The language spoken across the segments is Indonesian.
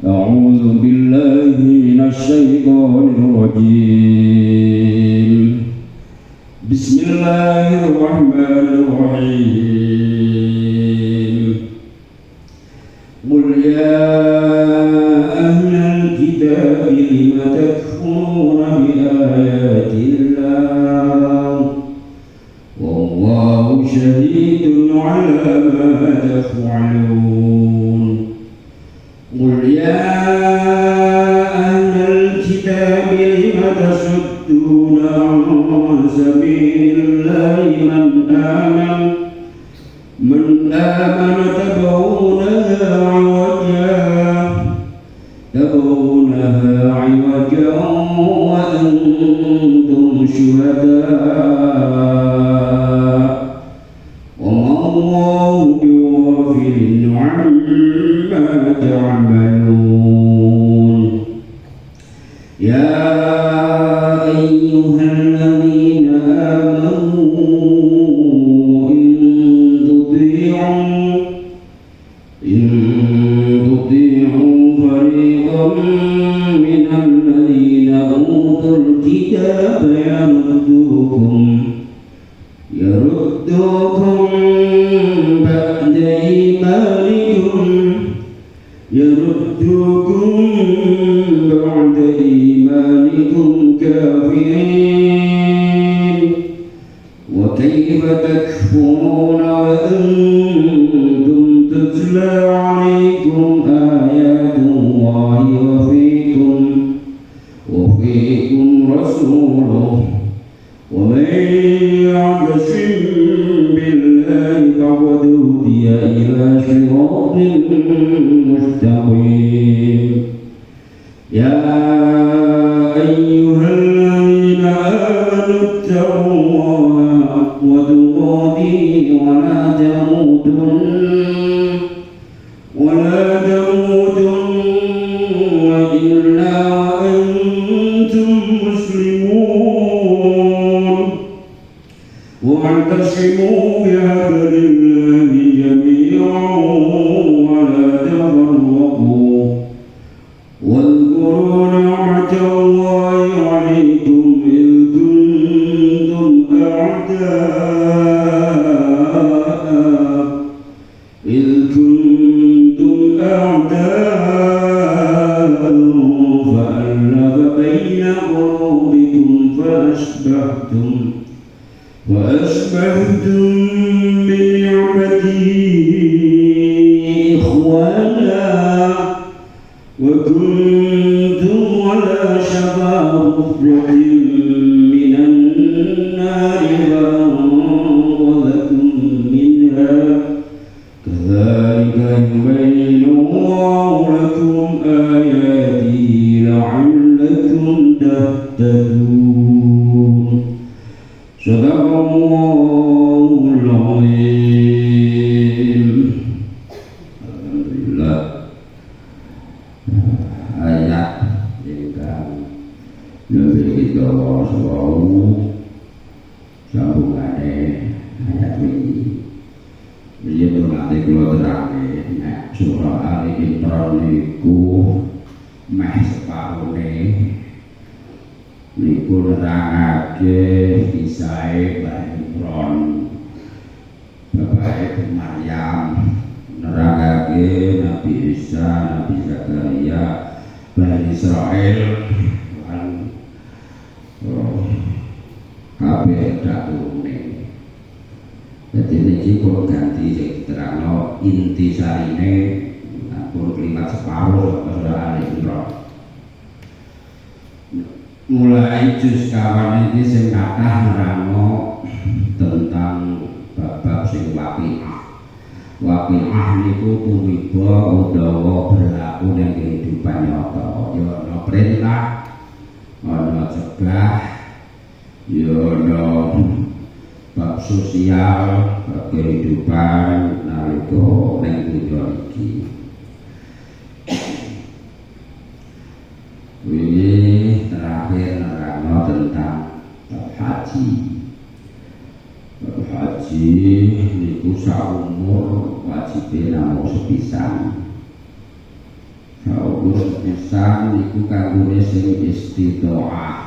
أعوذ بالله من الشيطان الرجيم بسم الله الرحمن الرحيم قل يا أهل الكتاب لم تكفرون بآيات الله والله شهيد على ما تفعلون قل يا أهل الكتاب لم تصدون عن سبيل الله من آمن تبغونها عوجا وأنتم شهداء وما الله بغافل عما تعملون يا أيها الذين آمنوا إن تطيعوا فريقا من الذين أوتوا الكتاب يردوكم بعد إيمانكم كافرين وكيف تكفرون وأنتم تتلى عليكم آيات الله وفيكم رسوله ومن يعتصم بالله فقد هدي إلى صراط مستقيم يا أيها الذين آمنوا اتقوا الله حق تقاته ولا تموتن إلا وأنتم مسلمون واعتصموا بحبل الله جميعا ولا تفرقوا واذكروا نعمة الله عليكم إذ كنتم أعداء فألف بين قلوبكم فأصبحتم بنعمته إخوانا وكنتم على شفا حفرة من النار فأنقذكم منها كذلك يبين الله لكم آياته لعلكم تهتدون صدق الله العظيم. Alhamdulillah. Ayat ingkang lebih kita selalu sambungane ayat ini. Beliau berkata kalau terangin surah Al-Imran niku meh sepahune niku nerangake kisahe Mbah Imran bapake Maryam, nerangake Nabi Isa, Nabi Zakaria, Bani Israel lan kabeh dakwune. Jadi ini kalau ganti diterangno inti sarine pun kelimat separuh surah Al-Imran. Mulai juz kawan ini sing kathah nerangno tentang bab sing waqi'ah. Waqi'ah niku tumiba utawa berlaku ning kehidupan nyata. Ya ana perintah, ana cegah, ya ana bab sosial, bab kehidupan nalika ning dunya iki. Ini terakhir nerangno tentang bab haji. Bab haji niku saumur wajib namung sepisan. Terus pisan iku kanggone sing istitoah.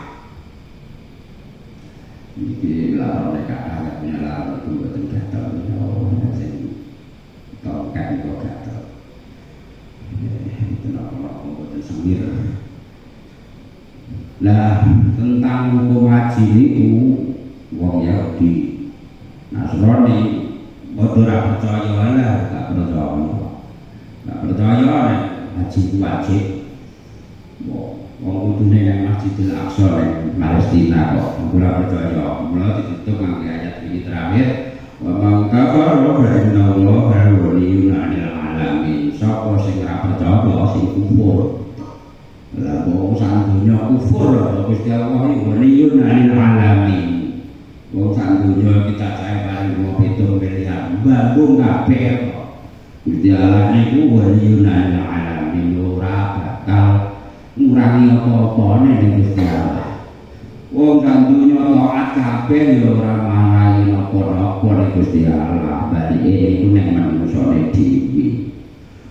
Iki larane kadang larane iku mboten gatel sing tongkat kok gatel. Itu napa mboten semir. Nah, tentang hukum haji niku wong Yahudi Nasrani padha ora percaya lah, gak percaya haji itu wajib. Wong kudune nang Masjidil Aqsa nang Palestina kok ora percaya. Mula ditutup nganggo ayat ini terakhir, wa man kafara fa inna Allaha waliyyun 'alal 'alamin. Sapa sing ora percaya sing kufur. Lah wong sak dunya kufur Gusti Allah iki waliyyun 'alal 'alamin. Wong sak dunya kita cae paling 7 miliar babung kabeh kok. Gusti Allah niku waliyyun 'alal 'alamin ora bakal ngurangi apa-apane ning Gusti Allah. Wong sak dunya taat kabeh ya ora marahi napa-napa ning Gusti Allah. Balike iku nek manusane dhewe.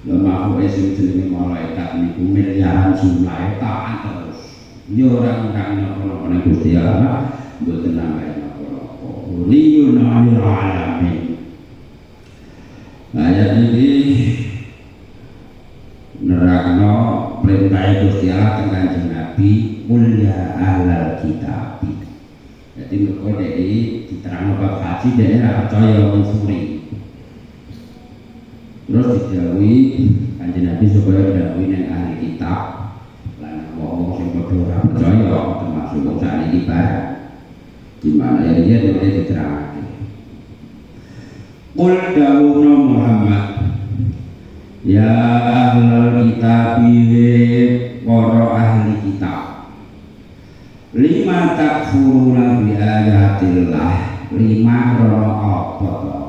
Lha makhluk sing jenenge malaikat niku miliaran jumlahe taat terus. Ya ora ngurangi napa-napa ning Gusti Allah, mboten nambahi napa-napa. Waliyyun 'alal 'alamin. Ayat ini nerakno perintah Gusti Allah teng Kanjeng Nabi, qul ya ahlal kitab. Jadi mergo dhek diterangno bab haji dhek ora percaya mensuri. Terus didhawuhi Kanjeng Nabi supaya didhawuhi nang ahli kitab lan wong sing padha ora percaya termasuk wong sakniki barang. Gimana ya dia diterangake. Qul dawuhna Muhammad ya ahlal kitab para ahli kitab lima takfuruna bi ayatillah lima krono apa to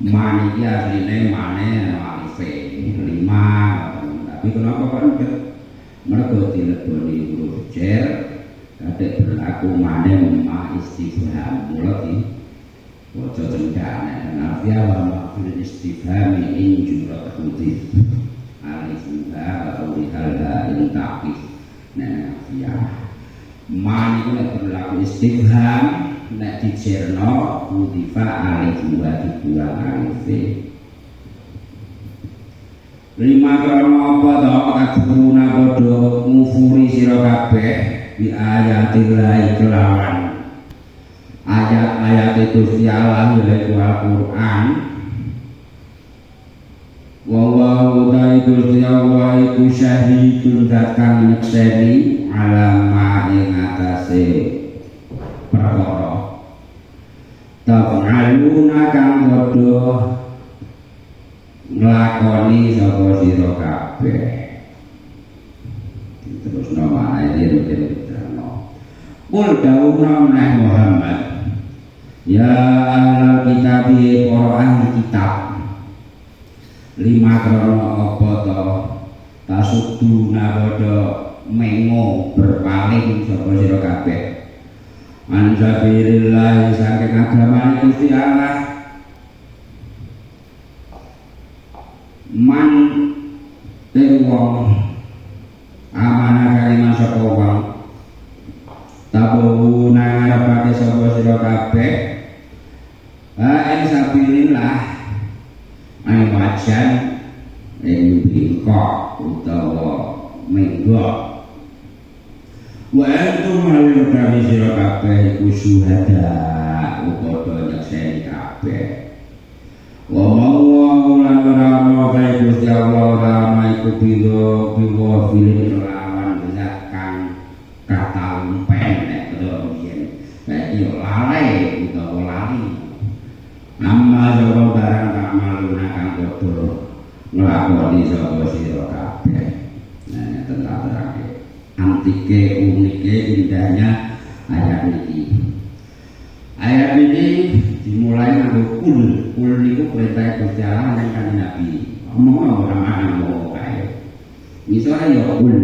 maniki asline mane marife lima tapi kenapa kok enggak mergo dileboni huruf jar kadek berlaku mane ma istifham mulai waca cengkane nafia wa mafil istifhami in jurat khutif alif ba atau dihalha in taqif nafia man itu nek berlaku istifham nek dicerno khutifa alif wa dibuang alif lima krono apa to kaduruna padha ngufuri sira kabeh bi ayatillahi kelawan ayat-ayat Gusti Allah yaitu Al-Qur'an. Wa utai Gusti Allah iku syahidun zat kang nyekseni alama ing atase perkara taf'aluna kang padha nglakoni sapa sira kabeh. Terus nama ayat iki Qul dawuhna Muhammad ya ahlal kitab para ahli kitab lima krono apa to tasuduna padha mengo berpaling sapa sira kabeh an sabilillah saking agama Gusti Allah man ing wong amanah kalimat sapa wong tabu ngarepake sapa sira kabeh ing sabilillah ing wajan ing bingkok utawa menggok wa antum halukawi sira kabeh iku syuhada upadha nyekseni kabeh wa mawwa lan ora kae Gusti Allah ora iku biwa filin lawan zat kang katal pendek utawa biyen saiki yo lalai utawa lali amma sapa barang tak maluna kang padha nglakoni sapa sira kabeh. Nah tentang terakhir antike unike indahnya ayat ini dimulai nganggo kul niku perintah Gusti Allah lan Kanjeng Nabi ngomong ora ngomong kae misale yo kul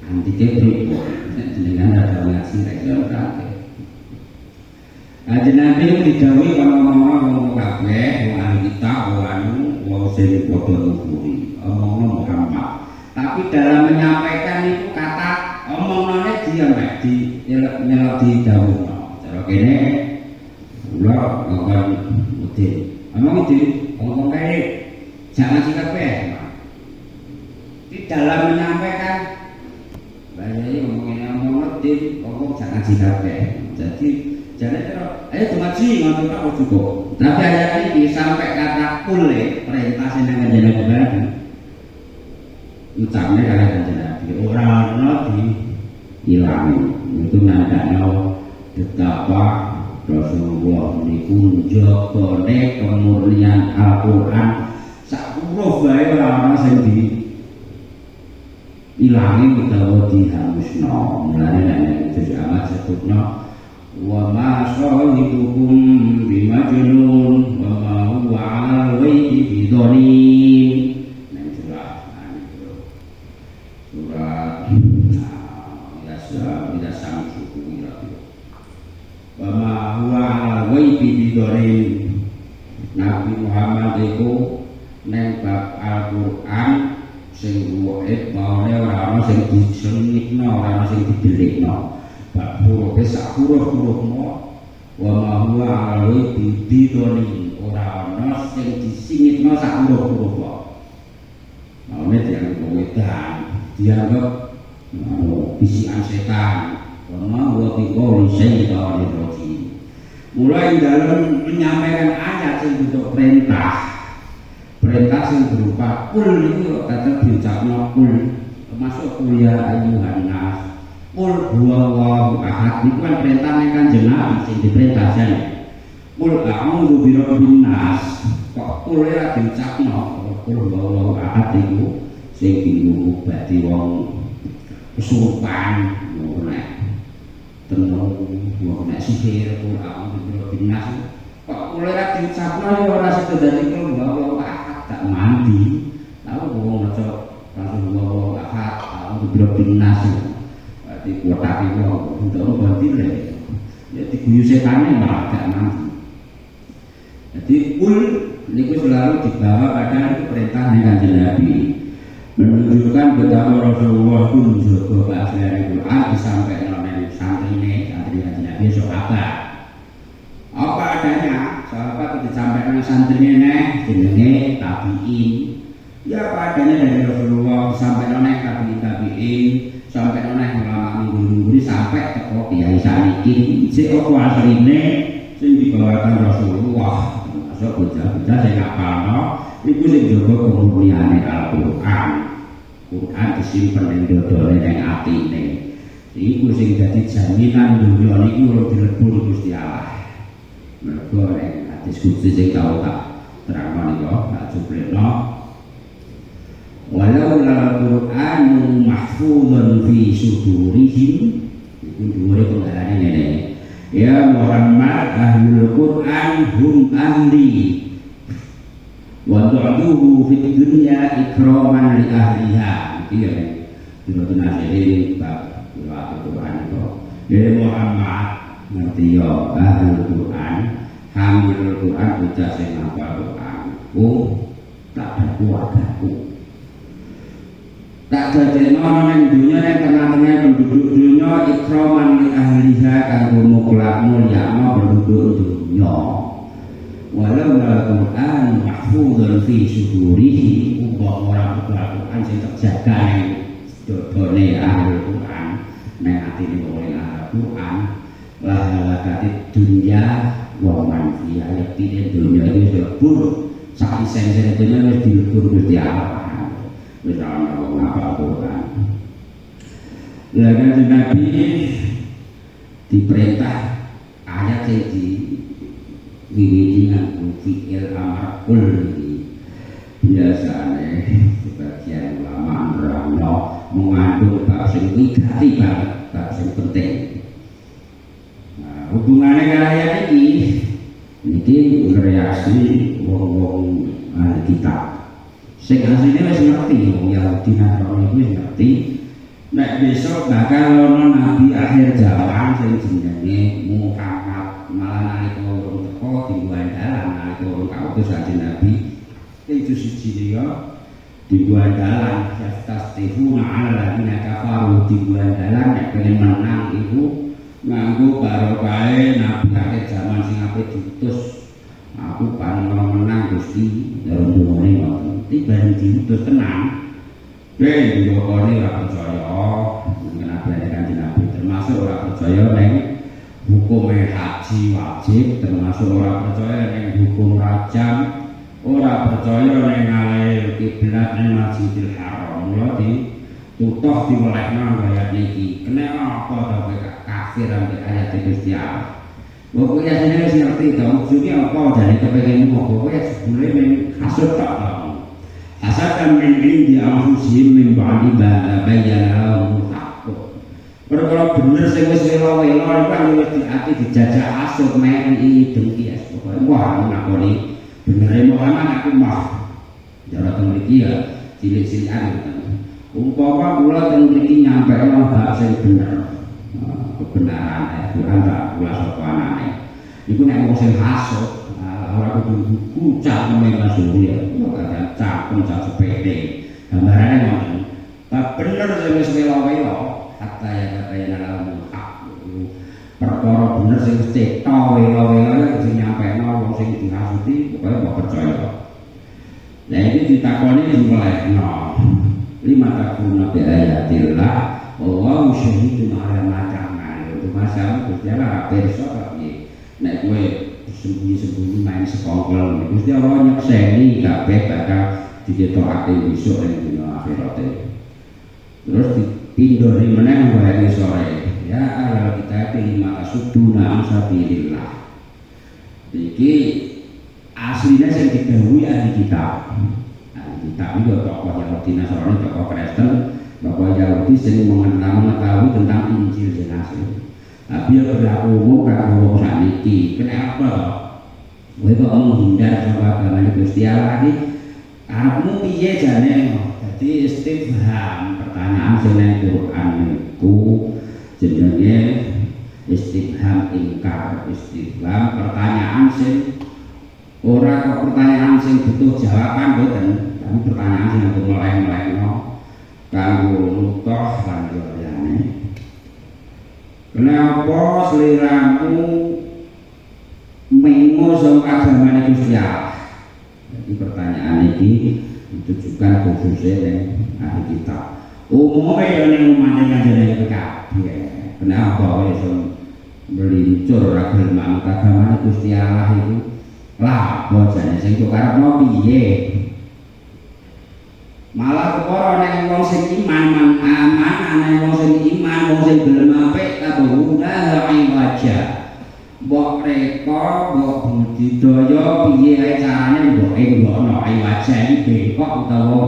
antike pripo jenengan ada ngaji rek yo kabeh Kanjeng Nabi didhawuhi ngomong kabeh wong ahli kitab wong mau sing padha ngukuri omongno Muhammad. Tapi dalam menyampaikan itu kata omongannya dia mek di nyelok di dawuhno. Cara kene kula ngomong mudin. Omong iki ngomong kae jangan sikap di dalam menyampaikan bayai ngomong mudin ngomong jangan sikap jadi ayo ngaji ngono tak cukup. Tapi ayat ini sampai kata kule perintah sing nang jenengan ucapnya kalian kanjeng Nabi orang dihilangi itu nandakno betapa Rasulullah niku njogone kemurnian Al-Qur'an sak huruf wae ora ana sing diilangi utawa dihangusno. Mulane nek itu amat sebutno wa ma sahibukum bimajnun wa ma huwa 'alal ghaibi bidhanin. Surat samsu wa ma huwa 'alal ghaibi bidhanin. Nabi Muhammad iku neng bab Al-Qur'an sing wae baone ora ana sing disengitno, ora ana sing didelikno. Bab huruf sak huruf-hurufmu wa ma huwa 'alal ghaibi bidhanin, ora ana sing disingitno sak huruf-huruf kok. Maune dianggap wedan, dianggap bisikan setan. Wa ma huwa biqauli syaitanir rajim. Mulai dalam menyampaikan ayat yang bentuk perintah sing berupa kul itu kata diucapno kul, termasuk kuliah ayuhan nas kul huwallahu ahad. Itu kan perintah yang Kanjeng Nabi sing diperintah jane kul a'udzu birabbin nas. Kok kul ora diucapno kul huwallahu ahad itu sing dienggo bati wong kesurupan ngono tenung wong nek sihir Quran binas kok ora diucapno ya ora sedo dadi kul ahad gak mandi lalu wong maca langsung wong ahad lalu binas berarti kuwatake wong untuk ganti le ya diguyu setane malah gak mandi. Jadi kul niku selalu dibawa pada perintah Kanjeng Nabi menunjukkan betapa Rasulullah itu menjaga keaslian Quran sampai nang santrine Nabi sahabat. Apa adanya, sahabat disampaikan santrine jenenge tabi'in. Ya apa adanya dari Rasulullah sampai nang tabi'in, sampai nang ulama minggu-minggu sampai teko kiai saniki. Sik apa asline sing dibawakan Rasulullah. Masuk bocah-bocah sing ngapalno iku sing jaga kemurniane Al-Qur'an. Quran disimpen ing dodone ning atine. Iku sing dadi jaminan dunya niku ora dilebur Gusti Allah. Mergo nek hadis kudus sing tau tak terangno niku tak cuplekno. Walau al-Qur'anu mahfuzun fi sudurihim. Iku dhuwure pengarane ngene. Ya Muhammad ahlul Qur'an hum ahli wa tu'duhu fid dunya ikraman li ahliha. Iki ya dinoten asile bab Al-Qur'an itu. Ya Muhammad ngerti ya ahlul Qur'an, hamilul Qur'an bocah sing hafal Qur'an. Tak berkuataku. Tak dadekno ning dunya ning tengah-tengah penduduk dunya ikraman li ahliha kanggo muklak mulyakno penduduk dunya. Walau Al-Qur'an mahfuzun fi sudurihi, umpama ora Al-Qur'an sing terjaga ning dodone ahli Qur'an, ning atine wong Al-Qur'an, lahalakati dunya wa man fiha, yektine dunya iki lebur sak isen-isene dunya wis dilebur Gusti Allah. Wis ana wong apa Qur'an. Ya Kanjeng Nabi diperintah ayat sing wiwitinan fi'il amar kul biasane sebagian ulama nerangno mengandung bab sing wigati banget, bab sing penting. Nah, hubungane karo ayat iki reaksi wong-wong ahli kitab. Sing asline wis ngerti wong Yahudi Nasrani wis ngerti nek besok bakal ana nabi akhir zaman sing jenenge Muhammad. Malah nalika urung teko diwandalan nalika urung kautus kanjeng Nabi itu siji dia dibuat dalan yastastihuna 'ala alladziina kafaru dibuat dalan nek pengen menang iku nganggo barokahe nabi akhir zaman sing ape diutus aku paling menang Gusti dalam dunia ngoten tiba diutus tenang jokone ora percaya nabi kanjeng nabi termasuk ora percaya ning hukum haji wajib termasuk ora percaya ning hukum rajam ora percaya ning ngalahe kiblat ning Masjidil Haram mula ditutuh diwelehna ayat niki kena apa to kowe kafir ambek ayat Gusti Allah kowe ya jenenge wis ngerti to maksudnya apa jane kepengin ngopo kowe sebule men hasud tok to hasadan min indi anfusihim min ba'di ma bayyana lahum haqq perkara bener sing wis wela-wela iku kan wis diati dijajak hasud meni dengki pokoke wah ngakoni bener Muhammad aku mah cara teng mriki ya cilik-cilikan umpama kula teng mriki nyampe ana bab sing bener kebenaran Quran tak kula sapa anake iku nek wong sing hasud ora kudu kucak menawa suri ya cakep cak sepede gambarane ngoten tak bener sing wis wela-wela hatta ya dalam hak perkara bener sing cetha wela-wela sing nyampeno wong sing dihasuti pokoke kok percaya. Lah iki ditakoni dimulekno. Lima takuna bi ayatillah wa syahidun ala ma ta'mal. Itu masalah bicara pirsa kok piye. Nek kowe sembunyi-sembunyi main sekongkol Gusti Allah nyekseni kabeh bakal dicetokake besok ing dina akhirat. Terus dipindhoni meneh wae sore. Ya Allah kita lima suduna amsabilillah. Iki aslinya sing didhawuhi ahli kitab. Ahli kitab itu tokoh Yahudi Nasrani, tokoh Kristen, tokoh Yahudi sing mengetahui tentang Injil sing asli. Tapi ya berlaku umum karo wong sakniki. Kenapa? Kowe kok menghindar saka agama Gusti Allah iki? Karepmu piye jane? Dadi istifham, pertanyaan sing nang Quran iku jenenge istifham ingkar, istifham pertanyaan sing ora kok pertanyaan sing butuh jawaban mboten, tapi pertanyaan sing untuk meleng-melengno kanggo nutoh lan liyane. Kenapa seliramu mengo saka agamane Gusti Allah? Jadi pertanyaan ini ditujukan khususnya ning ahli kitab. Umumnya ya ning umane kanjeng PKB. Kenapa kowe iso melincur ra gelem manut agamane Gusti Allah itu? Lah, bojane sing kok karepno piye? Malah kepara nek wong sing iman aman, ana wong sing iman, wong sing gelem apik tabuhuna ing wajah. Mbok reka, mbok budidaya piye ae carane mbok enggokno ing wajah iki bengkok utawa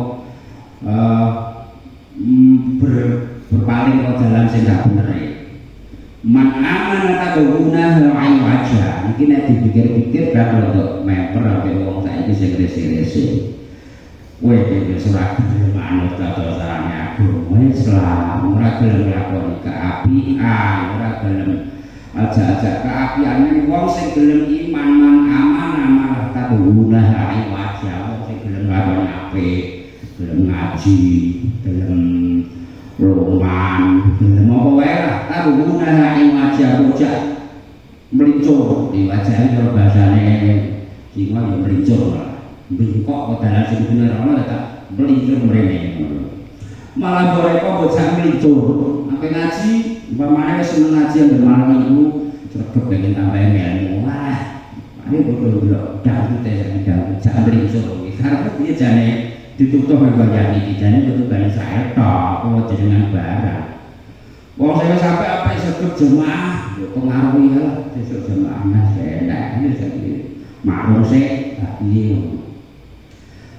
berpaling ke jalan sing gak bener. Man aman tabuhuna ing wajah. Iki nek dipikir-pikir kan untuk memper ambek wong saiki sing rese-rese. Kowe iki ora gelem manut tataran agama Islam, ora gelem nglakoni keapian, ora gelem ajak-ajak keapian wong sing gelem iman man aman tabuhuna ing wajah, wong sing gelem nglakoni apik, gelem ngaji, gelem roman, gelem apa wae lah tabuhuna ing wajah bocah melincur di wajah karo bahasane Cina ya melincur lah. Bengkok ke dalam sing bener ana tak melincur mrene. Malah mereka bocah melincur, sampai ngaji, umpamane wis seneng ngaji yang malam itu sregep pengen tambah ilmu. Wah, ayo bodoh-bodoh dak teh jangan melincur. Karena dia jane ditutup bagian iki, jane tutup bani saya tok, kok jenengan barang. Wong saya sampai apa sregep jemaah, yo pengaruh ya besok jemaah mas enak iki jadi maklum sih tapi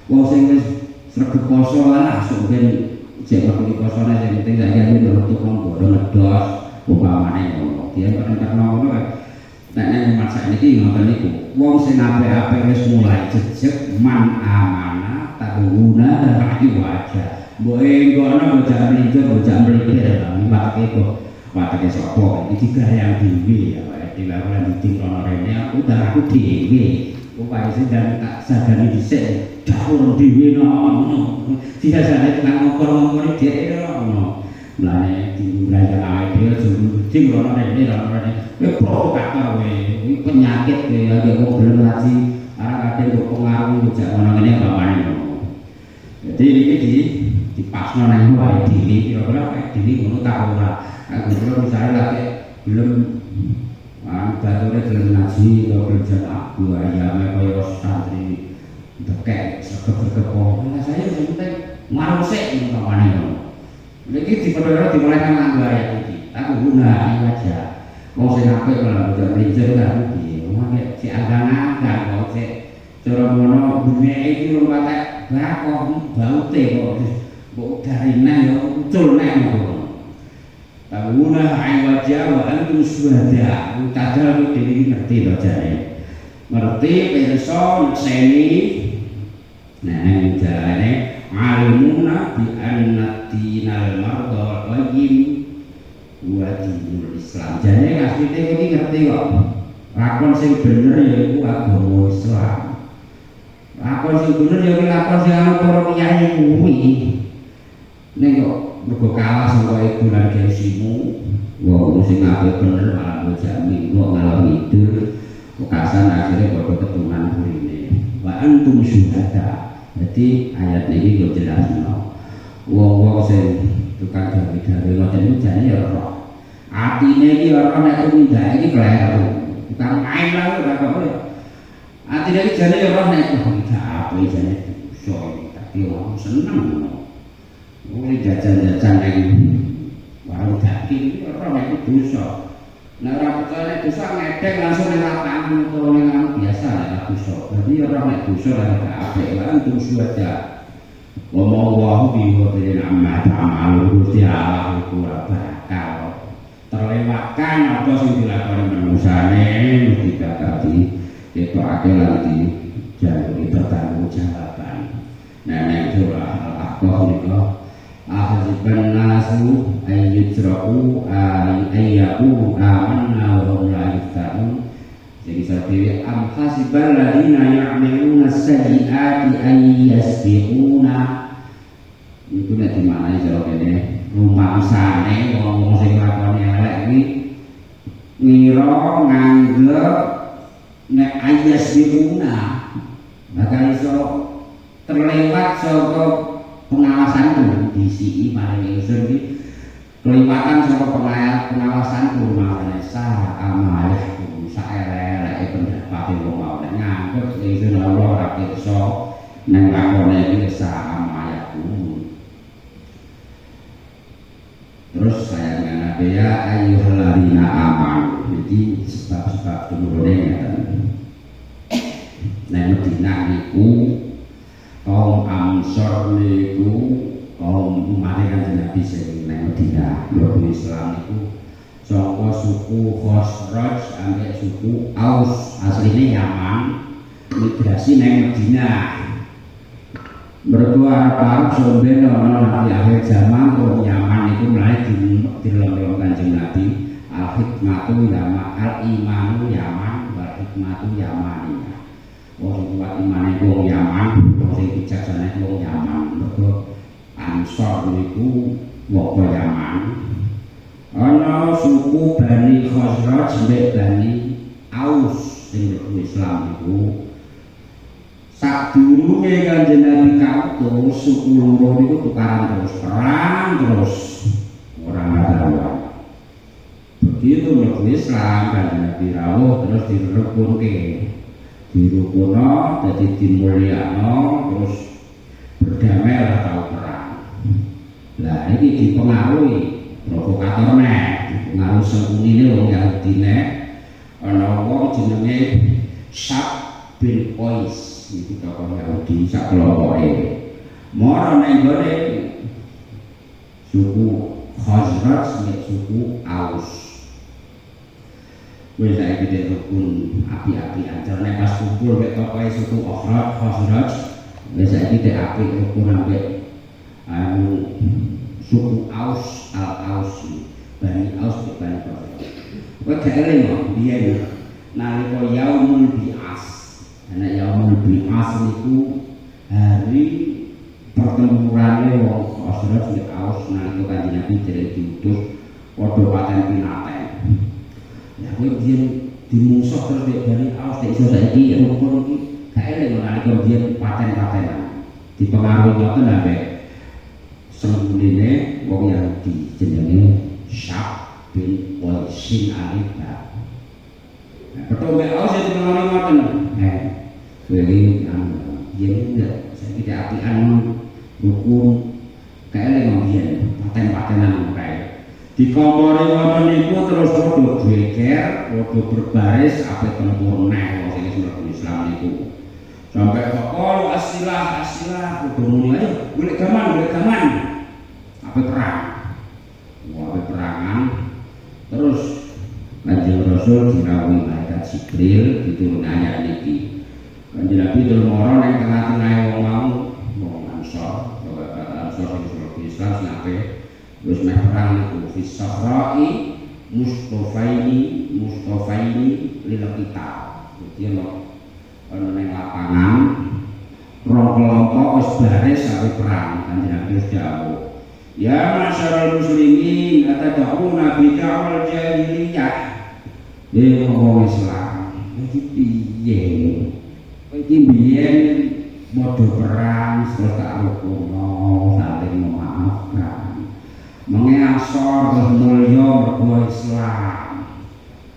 wong sing wis sregep poso lah sampeyan jek waktu posone sing penting gak yen nutup wong bodo ngedos umpamane ngono dia perintahno ngono nek nek masa niki ngoten niku wong sing apik-apik wis mulai jejeg man amanah tabuhuna rahi wajah mbok engkono bocah mlincur bocah mrikir watake kok watake sapa iki gaya dhewe ya wae dhewe ora ditingkono rene aku dar aku dhewe upaya sedang tak sadari dhisik dapur dhewe no. Biasane tukang ngokor-ngokor dhek no. Mulane dimulai awake dhewe jujur rono rene kowe provokator kowe penyakit kowe ya kok belum ngaji arek kadhe berpengaruh jak ngono ngene bapane. Jadi iki dipasno nang wae dhewe kira-kira kayak dhewe ngono ta ora. Kalau misalnya lagi belum bature gelem ngaji atau kerja aku ayame kaya santri dekek segep-segep kok. Saya yang penting marusik umpamane ngono. Iki dipedhoro dimulai nang ayat iki. Aku guna aja. Wong sing apik kalau udah belajar kan piye. Wong si anggang-anggang kok sik cara ngono dunia iki lumatek bakok baute kok mbok darine yo ucul nek ngono. Tawuna ai wajah wa antum syuhada. Tadal dhewe ngerti to jane. Ngerti pirsa seni. Nah, jalane alimuna bi anna dinal mardha qayyim wa dinul Islam. Jane asline iki ngerti kok. Lakon sing bener ya iku agama Islam. Lakon sing bener ya iki lakon sing ana para kiai kuwi. Nek kok mergo kalah sangka iku lan gengsimu, wong sing apik bener malah jamin kok ngalor ngidul. Kekasan akhirnya padha ketunan burine. Wa antum syuhada. Jadi ayat ini kok jelasno. Wong-wong sing tukang gawe-gawe ngoten niku jane ya roh. Atine iki ora nek mindake iki kleru. Tukang main lah ora kok. Atine iki jane ya roh nek apa jane iso tapi wong seneng. Wong jajan-jajan ning warung daging iki ora nek dosa. Nek ora percaya dosa ngedek langsung ning lapangan utawa ning biasa nek dosa. Dadi ora nek dosa lan gak apik lan terus wae. Ngomong wae biwiri amma ta'amalu Gusti Allah iku bakal terlewatkan apa sing dilakoni manusane mesti bakal ditokake lan dijaluk pertanggungjawaban. Nah nek ora al-aqah nika ahziban nasu ayyutraku ayyaku amanna wa hum la yuftanun. Jadi seperti am hasibal ladina ya'maluna sayyiati ay yasbiquna. Iku nek dimana cara kene rumangsane wong sing lakoni elek iki ngira nganggep nek ayasbiquna bakal iso terlewat saka pengawasanku disi maring ingsun iki kelewatan saka pengawasanku malah sa amalih saelek pendapat wong mau nganggep ingsun Allah ora pirsa nang lakone iki sa amalku. Terus saya ngene ya ayyuhalladzina amanu. Jadi sebab-sebab turune ngeten. Nek Madinah niku kaum Ansor niku kaum umat Kanjeng Nabi sing nang Madinah yo Islam niku saka suku Khosraj ambek suku Aus asline Yaman migrasi nang Madinah. Mergo arep somben ana di akhir zaman wong Yaman iku mulai dilelok Kanjeng Nabi al-hikmatu Yaman al-imanu Yaman wal hikmatu Yamaniyah. Wong kuat imane wong Yaman, wong sing bijaksana wong Yaman. Mergo Ansor niku wong Yaman. Ana suku Bani Khosraj mbek Bani Aus sing Islam niku sadurunge Kanjeng Nabi kautus suku loro niku tukaran terus perang terus ora ada. Begitu mlebu Islam Kanjeng Nabi rawuh terus dirukunke. Dirukuno dadi dimulyakno terus berdamai ora tau perang. Lah iki dipengaruhi provokator nek dipengaruhi sengkunine wong Yahudi nek ana wong jenenge Sab bin Qais. Itu tokoh Yahudi sak kelompoke. Mara nang gone suku Khazraj nek suku Aus. Wis saiki dek rukun api-apian. Jarane pas kumpul mek tokohe suku Khazraj, wis saiki dek api rukun ambek suku Aus al-Ausi. Bani Aus mek Bani Khazraj. Kowe gak eling kok biyen nalika yaumul bi'as. Anak yaumul bi'as niku hari pertempurannya wong Khazraj di Aus nalika Kanjeng Nabi dereng diutus padha paten pinaten. Ya kowe biyen dimungsuh terus nek Bani Aus nek iso saiki rukun iki gak eling nalika biyen paten-patenan. Dipengaruhi ngoten ambek sengguline wong Yahudi jenenge Syab bin Qaisin Alibah. Ketua Aus itu mengalami ngoten. Kowe iki yen ndak saiki apian hukum kayak biyen paten-patenan kae. Dikompori ngoten niku terus padha geger, padha berbaris ape tempur neh wong sing mlebu Islam niku. Sampai kok asilah padha muni ayo golek gaman. Ape perang. Ape perangan terus Kanjeng Rasul dirawuhi malaikat Jibril diturun ayat niki. Kanjeng Nabi terus mara ning tengah-tengah wong mau wong Ansor, sahabat Ansor sing mlebu Islam sing ape wis meh perang niku fisahrai mustofaini lil kita. Dadi ana ning lapangan rong kelompok wis baris ape perang. Kanjeng Nabi wis dawuh, ya masyarul muslimin atad'una bid'al jahiliyah. Wong Islam iki piye? Iki biyen padha perang terus tak rukuno saling memaafkan. Mengasor mulya mergo Islam.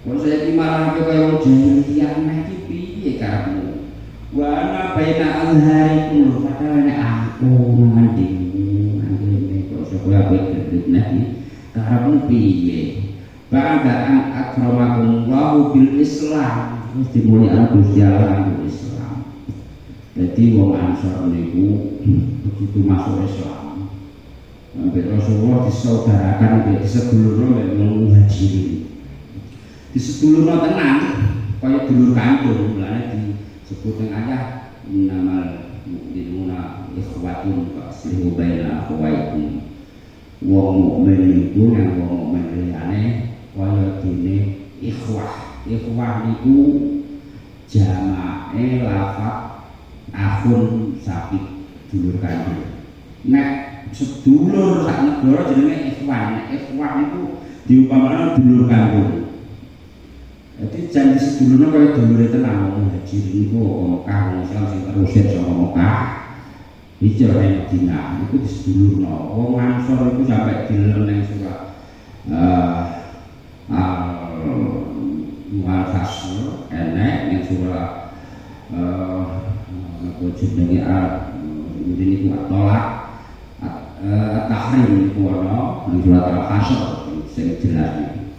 Kok saiki malah kaya jahiliyah iki piye karepmu? Wa ana baina azharikum padahal nek aku ngandingmu ngene kok sapa apik nabi karepmu piye? Ba'da'an akramakumullahu bil Islam wis dimulyakake Gusti Allah bil Islam. Jadi wong Ansor niku begitu masuk Islam sampai Rasulullah disaudarakan di sedulurno nek Muhajirin. Disedulurno tenan kaya dulur kandung, mulane disebut ning ayat innamal mu'minuna ikhwatun fa'aslihu baina akhawaykum. Wong mukmin niku nang wong mukmin liyane kaya dene ikhwah. Ikhwah niku jamae lafaz akhun sapit dulur kandung. Nek sedulur sak negara jenenge ikhwan. Nek ikhwah niku diumpamane dulur kandung. Jadi janji sedulurnya kaya dulure tenan wong Muhajirin niku wong Mekah wong Islam sing terusir saka Mekah. Hijrah ning Madinah niku disedulurno. Wong Ansor niku sampai dilem ning surat Al-Fasl enek ning surat apa jenenge niku At-Tolak At-Tahrim niku ana ning surat Al-Fasl sing jelas iki.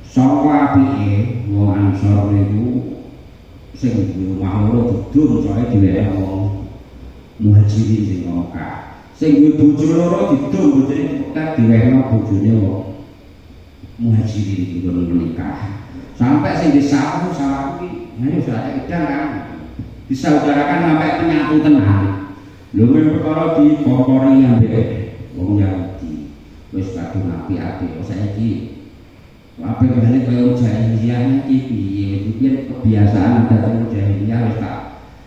Sapa apike wong Ansor niku sing omah loro didum soalé diwèk wong Muhajirin sing Mekah. Sing duwe bojo loro didum bojone tak diwèkno bojone wong Muhajirin iki ngono menikah. Sampai sing disapu salah kuwi ngene sudah edan kan. Disaudarakan sampai penyatu tenan. Lho perkara dipokori ambek wong Yahudi. Wis kadung apik-apik saiki apa kene kaya jahiliyah iki piye iki kebiasaan datang jahiliyah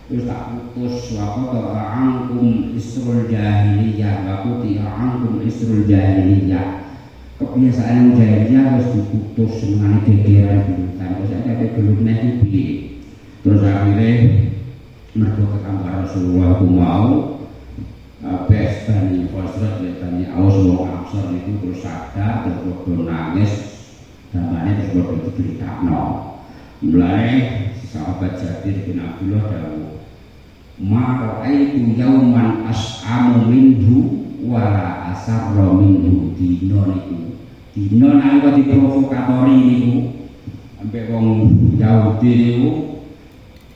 wis tak putus waqata angkum isrul jahiliyah waqati angkum isrul jahiliyah kebiasaan jahiliyah wis diputus menane gegeran bintan wis akeh gelem neh piye terus akhire mergo kekambar Rasulullah ku mau Bani Khazraj Bani Aus wong Ansor niku terus sadar terus padha nangis damane terus padha diceritakno. Mulai sahabat Jabir bin Abdullah dawuh, "Ma ra'aitu yauman as'amu minhu wala asarra minhu." Dina niku, dina nalika diprovokatori niku sampai wong Yahudi niku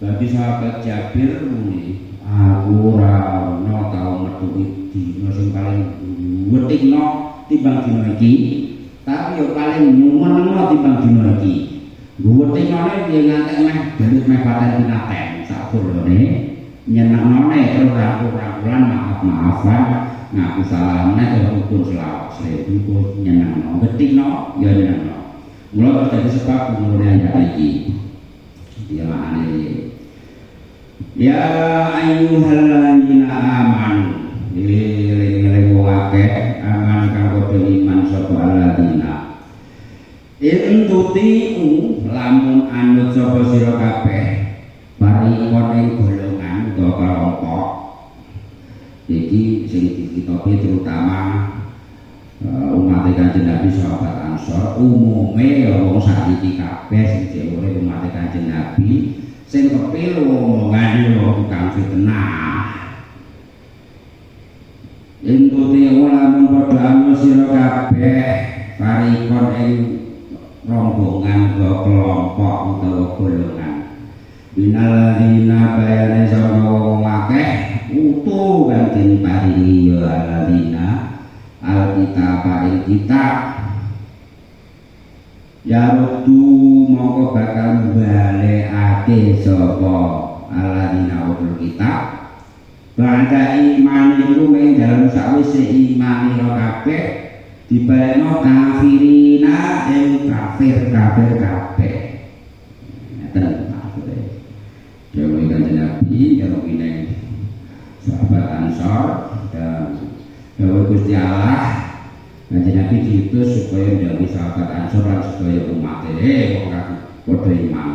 bagi sahabat Jabir muni, "Aku ora ono tau metu dina sing paling wetikno timbang dina iki." Tapi yo paling nyumenno timbang dina iki. Guwete ngene piye ngantek meh gelut meh paten pinaten sak dolone nyenengne terus rangkul-rangkulan maaf-maafan ngaku salamne terus rukun selawat iku nyenengno betikno ya nyenengno. Mula terus dadi sebab umure ayat iki. Dilakane Ya ayyuhalladzina amanu eling-eling wong akeh aman kang padha iman sapa alladzina in tutiu lamun anut sapa sira kabeh parikon ing golongan utawa kelompok iki sing dikitopi terutama umat Kanjeng Nabi sahabat Ansor umume ya wong sakniki kabeh sing dhewe umat Kanjeng Nabi sing kepilu omongane wong tukang fitnah intuti lamun padha anu sira kabeh parikon ing rombongan kelompok utawa golongan binalladzina bayane sapa wong akeh utuh kang den paringi ya alladzina alkitab ing kitab ya rudu mongko bakal balekake sapa alladzina utul kitab bangga iman iku ing dalem sawise iman ira kabeh dibalekno kafirina ing kafir kabeh ngeten maksude dewe Kanjeng Nabi karo pineng sahabat Ansor dan dewe Gusti Allah Kanjeng Nabi diutus supaya menjadi sahabat Ansor lan supaya umat wong padha iman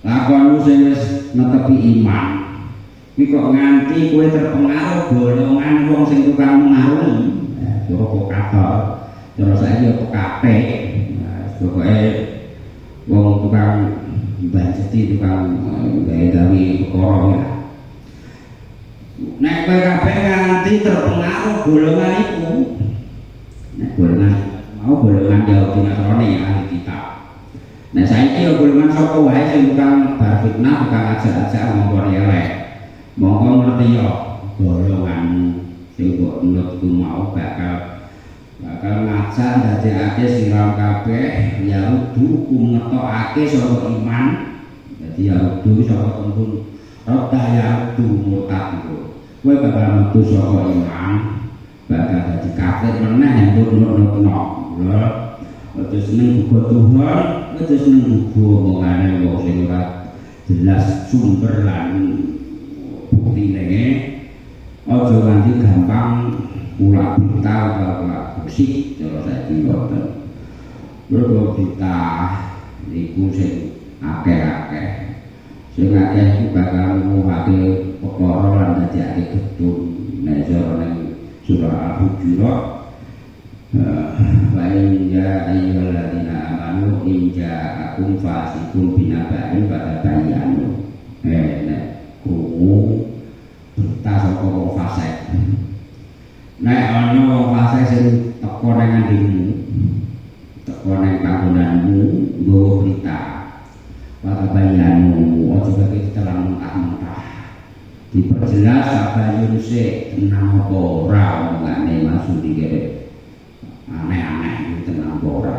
lakonu sing wis netepi iman iki kok nganti kowe terpengaruh golongan wong sing tukang mengaruhi kok kata terus saiki kok kabeh pokoke wong tukang banjeti tukang gawe-gawe perkara ya nek kowe kabeh nganti terpengaruh golongan iku nek golongan mau golongan Yahudi Nasrani ahli kitab nek saiki ya golongan sapa wae sing tukang bar fitnah tukang ajak-ajak ngomong elek monggo ngerti ya golongan sing kok menurutku mau bakal ngajak ndadekake sira kabeh ya kudu ngetokake saka iman dadi ya kudu saka tempun roda ya kudu murtad iku kowe bakal metu saka iman bakal dadi kafir meneh nurut-nurut lho aja seneng buku Tuhan aja seneng buku omongane wong sing ora jelas sumber lan buktine aja nganti gampang ulah berita atau ulah gosip cara saiki ngoten lho berita niku sing akeh-akeh sing akeh iku bakal nguwake perkara lan dadekake gedung nek cara ning surah Al-Hujurat wa in ya ayyuhalladzina amanu in ja'akum fasiqun binaba'in fatabayyanu nek krungu berita saka wong fasik nek ana wong fasik sing teko nang ngandhemu teko nang panggonanmu nggawa berita fatabayyanu aja kaki terang mentah-mentah diperjelas sabayun sik tenang apa ora omongane maksud iki aneh-aneh itu tenang apa ora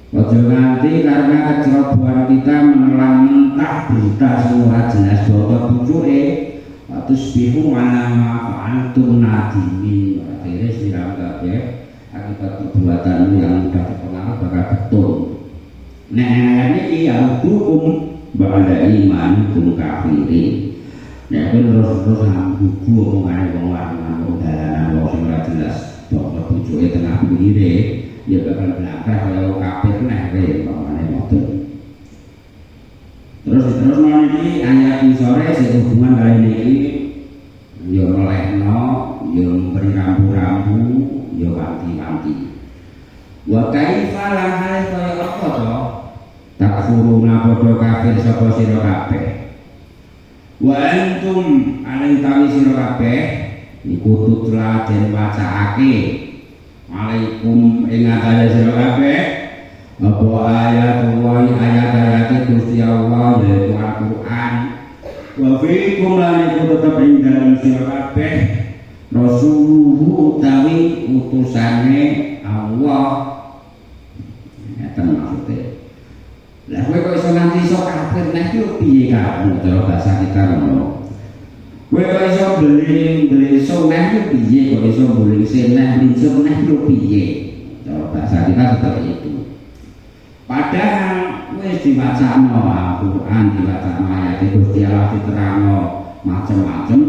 ojo nganti karena kecerobohan kita menelan mentah berita semua jelas bahwa pucuke terus bingung mana ma'antum nadimin akhirnya siram kabeh akibat perbuatanmu yang mudah terpengaruh bakal betul nah ini ya hukum ba'da iman hukum kafirin nek terus buku omongane wong lanang wong dalanan wong sing ora jelas bahwa pucuke tengah pinggire ya bakal belakang kaya kafir neh pamane ngoten terus niki ayat sore sing hubungan kali niki ya melehno ya memberi rambu-rambu ya wanti-wanti wa kaifa lan hale kaya apa to takfuruna padha kafir sapa sira kabeh wa antum alai tawi sira kabeh iku tutla den wacaake alaikum ing atase sira kabeh apa ayatullah ayat-ayat Gusti Allah yaitu Al-Qur'an wa fiikum lan iku tetep ing dalem sira kabeh rasuluhu utawi utusane Allah ngeten maksude lah kowe kok iso nganti iso kafir nek yo piye kamu cara bahasa kita ngono kowe kok iso beli sunah yo piye kok iso beli senah linsun nek yo piye cara bahasa kita seperti itu padahal wis diwacana Al-Qur'an, diwacana ayat Gusti Allah diterangno macam-macam.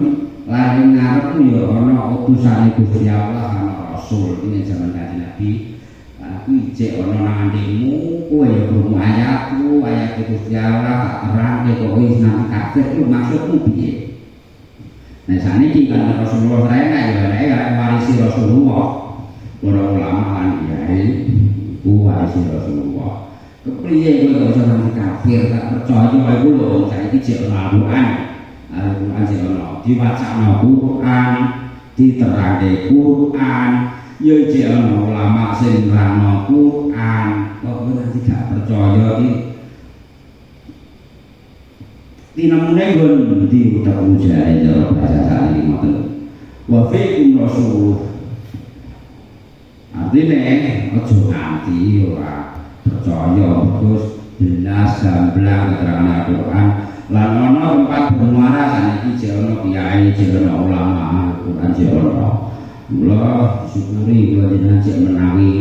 Lari ngarep ya ana utusane Gusti Allah ana Rasul ing zaman Kanjeng Nabi. Aku ijek ana nang ngandhemu kowe ya krungu ayatku, ayat Gusti Allah tak terangke kok wis nang kafir itu maksudmu piye? Nah saniki kan Rasulullah rene ya warisi Rasulullah. Para ulama lan kiai ku warisi Rasulullah. Kepriye kowe kok iso nang kafir tak percaya iku lho saiki jek Al-Qur'an. Al-Qur'an jek ana diwacana Qur'an, diterangke Qur'an, ya jek ana ulama sing nerangno Qur'an. Kok kowe nanti gak percaya iki tinamune nggon ndi utak ujae jero bahasa sakniki ngoten. Wa fiikum rasul. Artine aja nganti ora percaya terus jelas gamblang keterangan Al-Qur'an lan ana tempat bermuara saniki jek ana kiai jek ana ulama Al-Qur'an jek ana. Mula disyukuri kula jenengan jek menawi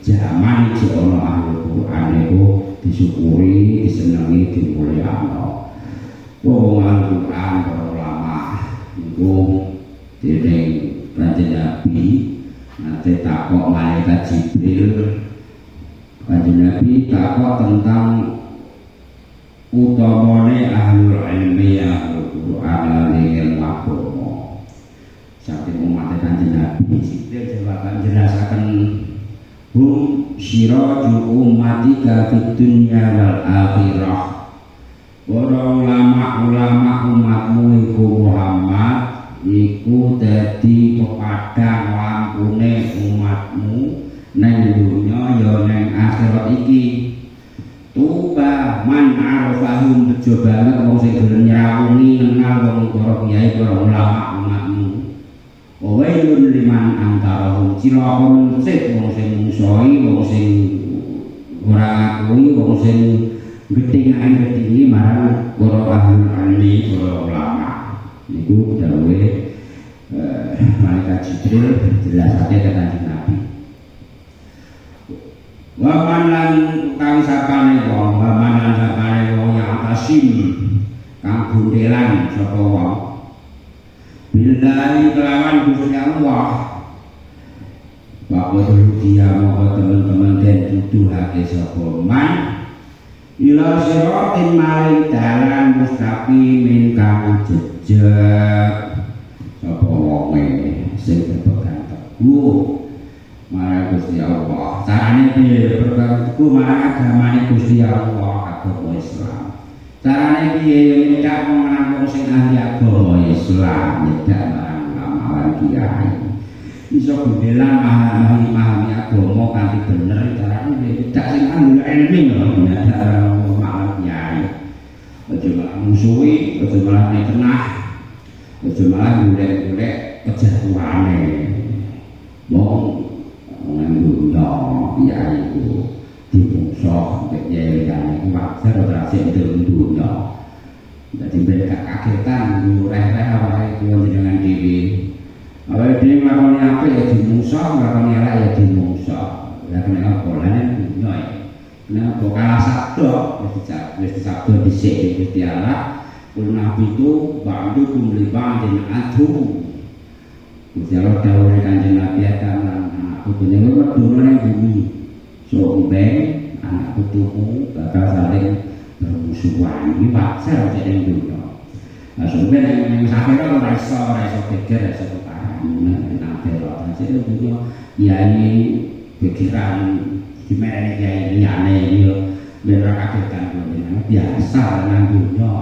jaman jek ana Al-Qur'an niku disyukuri, disenengi, dimulyakno. Wong Al-Qur'an para ulama niku dening Kanjeng Nabi nate takok malaikat Jibril. Kanjeng Nabi takok tentang utamane ahlul ilmi ahlul Qur'an lan ilmu agama. Saking umat Kanjeng Nabi Jibril jawaban jelasaken hum sirajul ummatika fid dunya wal akhirah. Para ulama-ulama umatmu iku Muhammad iku dadi pepadang lampune umatmu nang dunya ya nang akhirat iki. Tuba man arafahum bejo banget wong sing gelem nyrawungi kenal wong para kiai para ulama umatmu. Wailun liman antarahum cilakon sik wong sing musoi wong sing ora akui wong sing gedhingan-gedhingi marang para ahlul ilmi para ulama. Niku dawuhe malaikat Jibril jelasake ke Kanjeng Nabi. Wa man kang sapane wong, wa man sapane wong yang atasim kang bundelan sapa wong. Billahi kelawan Gusti Allah. Bahwa dia mau teman-teman dan tuduhake sapa man ila siratin maring dalan mustaqimin kang jejeg sapa wonge sing berpegang teguh marang Gusti Allah. Carane piye berpegang teguh marang agamane Gusti Allah, agama Islam. Carane piye nyedak marang wong sing ahli agama Islam, nyedak marang ulama kiai. Iso bela memahami agama kanthi bener carane nyedak sing ahli ilmu nyedak ulama kiai. Aja malah musuhi, aja malah tengah, aja malah golek-golek kejatuhane. Wong dunya kiai iku dimungsuh kaya yang wajar ora sik dunya. Dadi mereka kagetan ngureh-reh awake dhewe dengan dhewe. Awake dhewe nglakoni apik ya dimungsuh, nglakoni elek ya dimungsuh. Ya kena polane dunya. Nah, kalah sabda wis disabda dhisik Gusti Allah. Kul nabi itu ba'dukum li ba'din adu. Gusti Allah dawuh Kanjeng Nabi lan anak putune wedhune ning bumi. So ben anak putumu bakal saling bermusuhan. Iki wajar nek ning dunya. Nah, sampeyan ning sakira ora iso pikir iso paham nek akhirat. Jadi dunya ya ini pikiran gimana kiai liyane yo ben ora kagetan kuwi biasa nang dunya.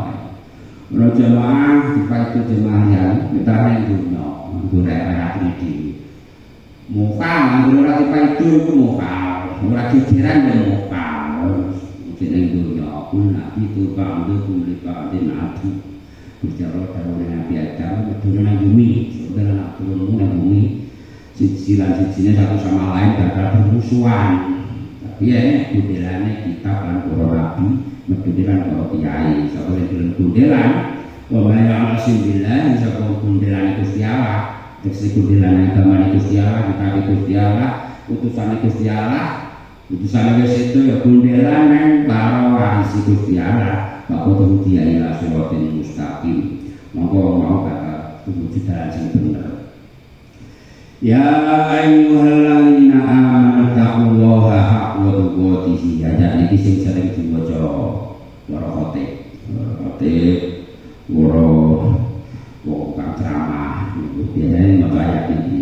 Ora jamaah dipaitu jamaah yang kita nang dunya golek ati dhewe. Mokal ora dipaitu iku mokal, ora dikiran yo mokal. Jeneng dunya kuwi nabi tu bangdu kuwi bangdin ati. Bicara karo Nabi Adam medune nang bumi, saudara nak turunmu nang bumi. Siji lan sijine satu sama lain bakal bermusuhan. Ya, kundelane kitab lan para nabi, kundelan para kiai, sapa sing kundelan, wa may ya'lasillah sapa kundelan Gusti Allah, tekse kundelan agama Gusti Allah, kitab Gusti Allah, utusan Gusti Allah, Utusan wis itu ya bunderan nang para warisi Gusti Allah bahwa dia ila siratal mustaqim. Monggo mau kata tumuju dalan sing bener. Ya ayyuhalladzina amanu taqullaha haqqa tuqatih. Ya niki sing sering diwaca para khotib wong kang ceramah niku biasane maca ayat iki.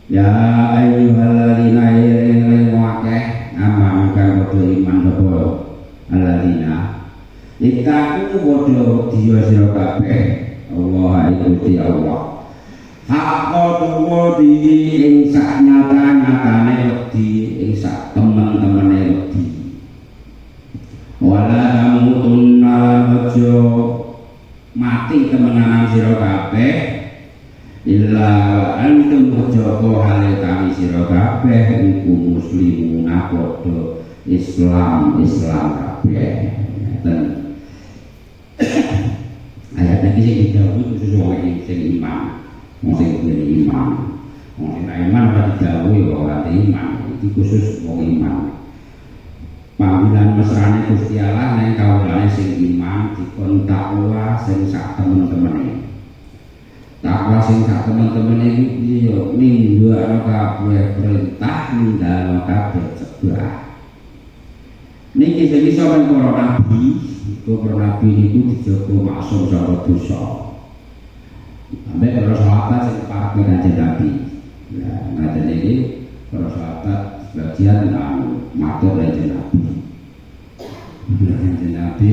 Ya ayyuhalladzina akeh amanu kang padha iman sapa alladzina iku padha dia sira kabeh Allah Gusti Allah haqqa tuqati ing sak nyata-nyatane wedi ing sak temen-temene wedi wala tamutunna aja mati kemenangan sira kabeh illa antum joko hale kami sira kabeh iku muslimun padha Islam kabeh. Ngeten. Ayat iki sing didhawuhi khusus wong sing iman, wong sing duwe iman. Wong sing iman ora didhawuhi ora iman, iki khusus wong iman. Panggilan mesrane Gusti Allah nang kawulane sing iman dikon takwa sing sak temen-temene. Takwa sing sak temen-temene iki yo nindakno kabeh perintah, nindakno kabeh cegah. Niki sing iso men para nabi, para nabi niku dijaga maksum saka dosa. Ambek para sahabat sing parek kanjeng Nabi. Ya, ngaten iki para sahabat sebagian matur kanjeng Nabi. Kanjeng Nabi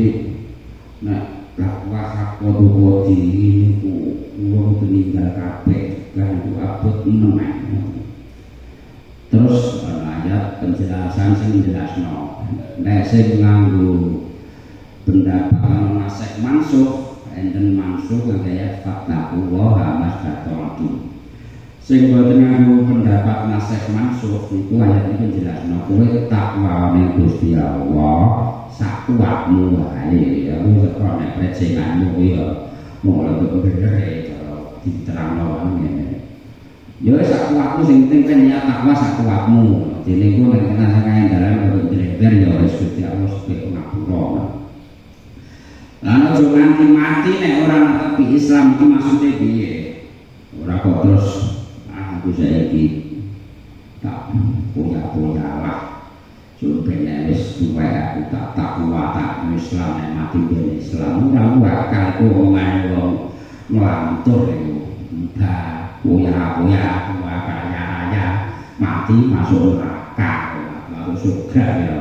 nek lakwa hakku niku wong peninggal kabeh kan abot meneh. Terus ayat penjelasan sing jelasno nek sing nganggo pendapat nasek mansuh enten mansuh kaya fattaqullaha mastata'tum. Sing boten nganggo pendapat nasek mansuh niku ayat iki jelasno kowe takwa ning Gusti Allah sak kuatmu wae ya wis kok nek prejenganmu ya mung lek bener cara diterangno ngene. Ya sak kuatmu sing penting kan ya takwa sak kuatmu. Dene ku nek tenan sing dalan kok dreber ya wis Gusti Allah sebagai ngapura. Lan aja nganti mati nek ora netepi Islam iki maksude piye? Ora kok terus aku saiki tak punya lah. Supaya wis duwe aku tak takwa tak Islam nek mati ben Islam ora bakal ku omahe wong nglantur iku. Entah kuya kaya mati masuk neraka lalu surga ya.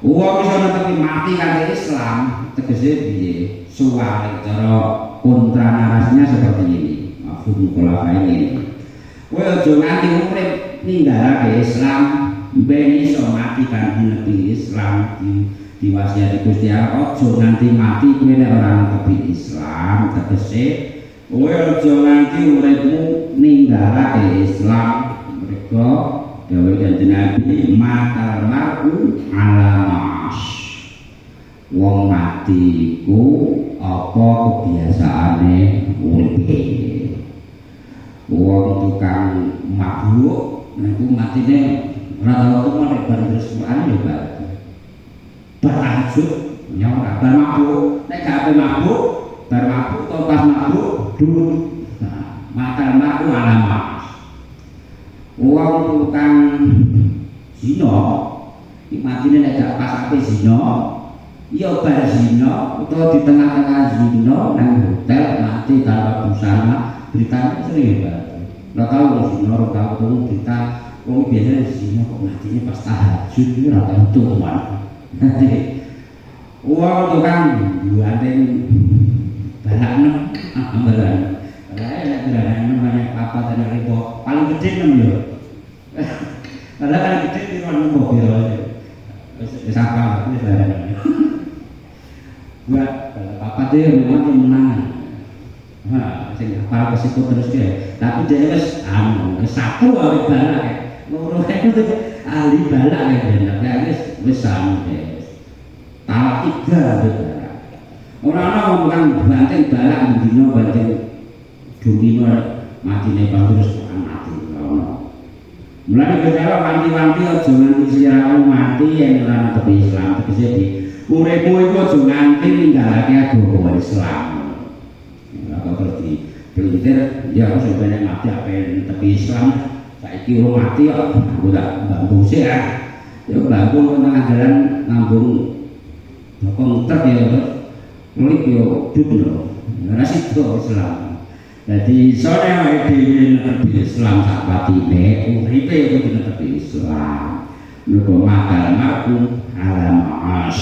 Wong iso netepi mati karo Islam tegese piye? Suwale cara kontra narasinya seperti ini. Mafhum khulafa ini. Kowe aja nganti urip ninggalake Islam ben iso mati kan netepi Islam diwasiati Gusti Allah. Aja nganti mati kowe nek ora netepi Islam tegese kowe aja nganti uripmu ninggalake Islam. Mereka dawuh kanjeng Nabi matal mar'u ala mas. Wong mati iku apa kebiasaane uripe. Wong tukang mabuk niku matine ora tau nek bar terus Quran ya bar. Berlanjut nyawa bar mabuk, nek gak mabuk, bar mabuk atau pas mabuk dulu. Nah, matal mar'u ala mas. Wong tukang zina iki matine nek gak pas ape zina ya bar zina utawa di tengah-tengah zina nang hotel mati tanpa busana beritanya sering ya ora tau wong zina ora tau turu berita wong biasa zina kok matine pas tahajud iki ora tau tuman. Wong tukang buating balanem ambalan nek balanem banyak apa tenan ribo paling gede 6 yo. Padahal kan gede di ruang mobil aja. Wis apa wis barang. Buat apa dia memang menang. Nah, sing hafal kesiko terus dia. Tapi dia wis satu ahli balak. Loro itu ahli balak ya wis sami deh. Talak 3 gitu. Ora ngomong banting balak dino banting dumino matine terus mati. Mulai bicara wanti-wanti aja nganti sliramu mati yen ora netepi Islam tegese di uripmu iku aja nganti ninggalake agama Islam. Kalau terus di pelintir ya aku sebenarnya mati apa yang netepi Islam saiki urung mati kok aku tak bantu sih ya. Ya bantu tengah jalan ngambung konter ya ngelik yo duduk ora sido Islam. Jadi sore awake dhewe netepi Islam sak patine uripe kudu netepi Islam. Mergo makal maku ala ma'as.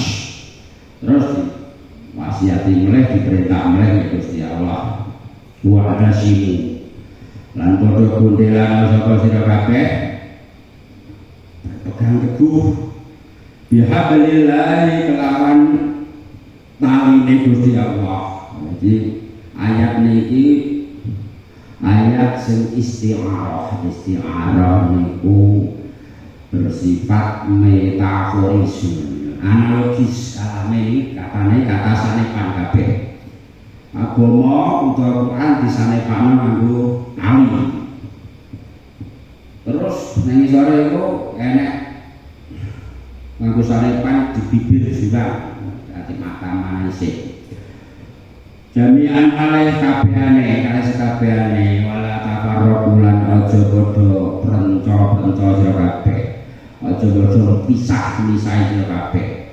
Terus wasiati mulai diperintah mulai Gusti Allah. Wa adasimu. Lan padha gondelan sapa sira kabeh. Pegang teguh bihablillahi kelawan taline Gusti Allah. Jadi ayat niki ayat sing isti'arah niku bersifat metaforis analogis kalame katane kata sanepan kabeh agama utawa Quran disanepano nganggo ali terus nang isore iku enek nganggo sanepan di bibir juga ati mata manisik jami'an alaih kabehane kalih sekabehane wala tafarruqulan aja padha prenca-prenca sira kabeh aja padha pisah-misah sira kabeh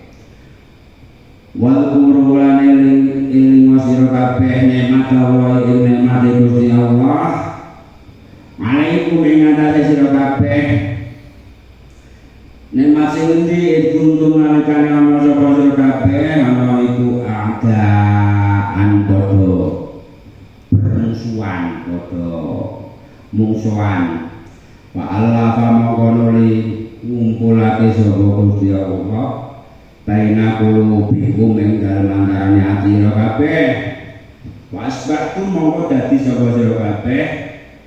wal qurulan eling sira kabeh nikmat Allah ing nikmat Gusti Allah alaikum ing atase sira kabeh nikmat sing endi kuntum nalikane ana sapa sira kabeh ana iku ada podo bermusuhan podo mungsuhan wa Allah pamangkono li ngumpulake sapa Gusti Allah baina qulubikum ing dalem antarane ati sira kabeh wasbatu mongko dadi sapa sira kabeh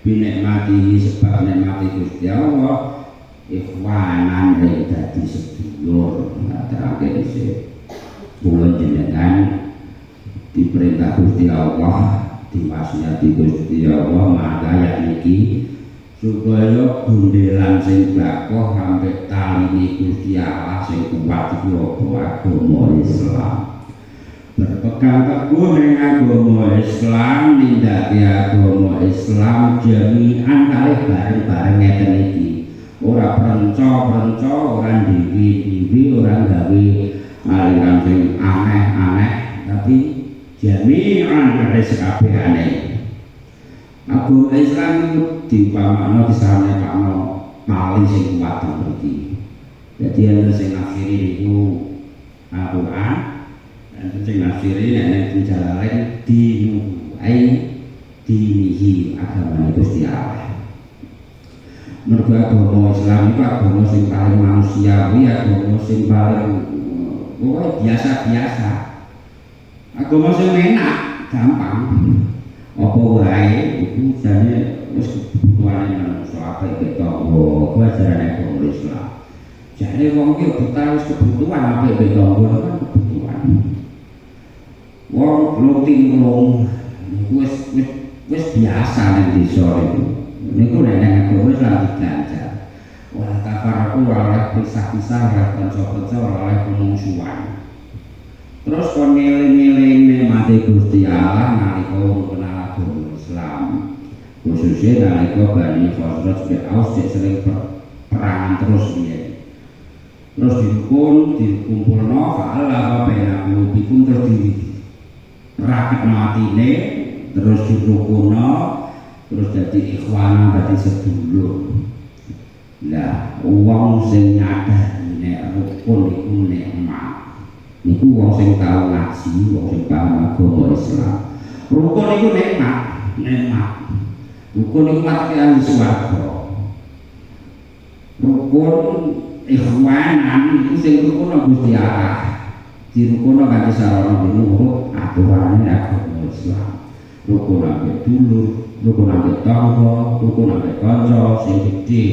binikmati sebab nikmati Gusti Allah ikhwanan dadi sedulur ngaturake dhisik kula jenengan diperintah Gusti Allah diwasiati Gusti Allah maka ayat niki supaya gundelan sing bakoh sampai taline Gusti Allah sing kuat iki agama Islam berpegang teguh ning agama Islam nindakake agama Islam jami'an kalih bareng-bareng ngeten iki ora prenca-prenca ora ndiwi-ndiwi ora gawe aliran sing aneh-aneh tapi jami'an ada sekabehane agama Islam dipamakno disanepakno paling sing kuat mriki. Jadi ana sing nafsiri niku Al-Qur'an dan sing nafsiri nek Jalalain dinu ai dinihi agama Gusti Allah. Mergo agama Islam itu agama sing paling manusiawi, agama sing paling biasa-biasa. Agama sing enak, gampang. Apa wae iku jane wis kebutuhane manungsa apik ketangga, kuwi ajaran agama Islam. Jane wong iki betah wis kebutuhan apik ketangga kan kebutuhan. Wong luting-lung wis biasa ning desa iku. Niku nek agama Islam diganjar. Wala tafarraqu wala pisah-pisah ora kanca-kanca ora pemungsuhan. Terus kon ngeling-eling nikmate Gusti Allah nalika kenal agama Islam. Khususnya nalika Bani Khosraj bin Aus sering perangan terus piye. Terus dikumpulno fa'ala bainakum bikum terus raketno atine terus dirukuno terus dadi ikhwan dadi sedulur. Lah wong sing nyadar nek rukun iku nikmat niku wong sing tau ngaji, wong sing paham agama Islam. Rukun iku nikmat. Rukun iku mate ahli swarga. Rukun ikhwanan iku sing rukun Gusti Allah. Dirukun kanthi sarana nurut aturane agama Islam. Rukun ambek dulur, rukun ambek tangga, rukun ambek kanca sing gedhe.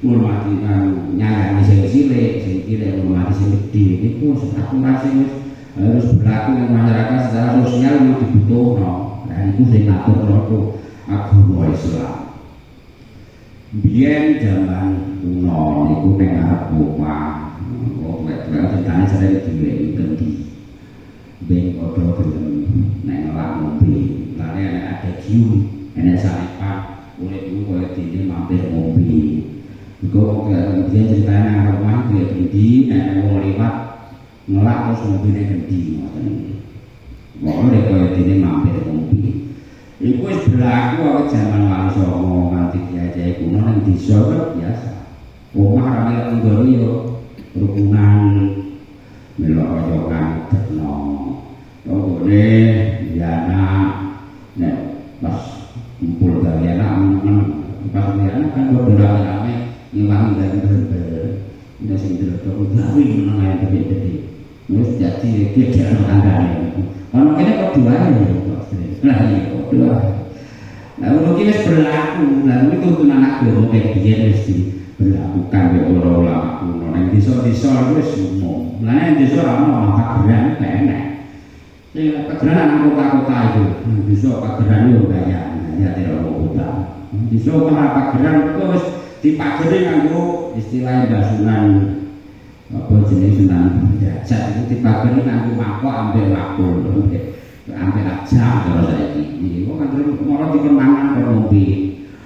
Ngurmati nyayani sing cilik ngurmati sing gedhe niku aturan sing harus berlaku ing masyarakat secara sosial yang dibutuhno. Nah iku sing ngatur niku agama Islam. biyen zaman kuno niku ning arep omah kok tuwek ceritane sering dhewe kendi ben padha gelem nek ngelak ngombe lane ada giu enek sanepan urip iku koyo dene mampir ngombe iku biyen ceritane nang omah kuwi kendi nek wong liwat ngelak terus ngombe ning kendi ngoten wong koyo dene mampir ngombe iku wis berlaku awit jaman Wali Songo nganti kiai kuno nang desa biasa. Omah rame ngono yo rukunan melok kaya kangetno. Pokokne yana nek pas kumpul gawe anak pas yana kan padha rame ngilangi dari bener. Nek sing delok gawe nang ae gede-gede. Wis dadi kegiatan tanggane. Ono kene kok duane nah iya, dua. Nah, mungkin wis berlaku, lalu itu tuntunan agama kayak biyen wis diberlakukan oleh ulama kuno. Nang desa-desa wis umum. Lah nang desa ana pageran enek. Sing pageran nang kota-kota itu, desa pageran yo bayar, ya tidak kota. Desa ora pageran kok wis dipageri nganggo istilah basunan apa jenis sunan derajat itu dipageri nganggo mangkok ambek wakul. Hampir aja kalau saya ini, kok kan terus malah dikenangan ke ngombe.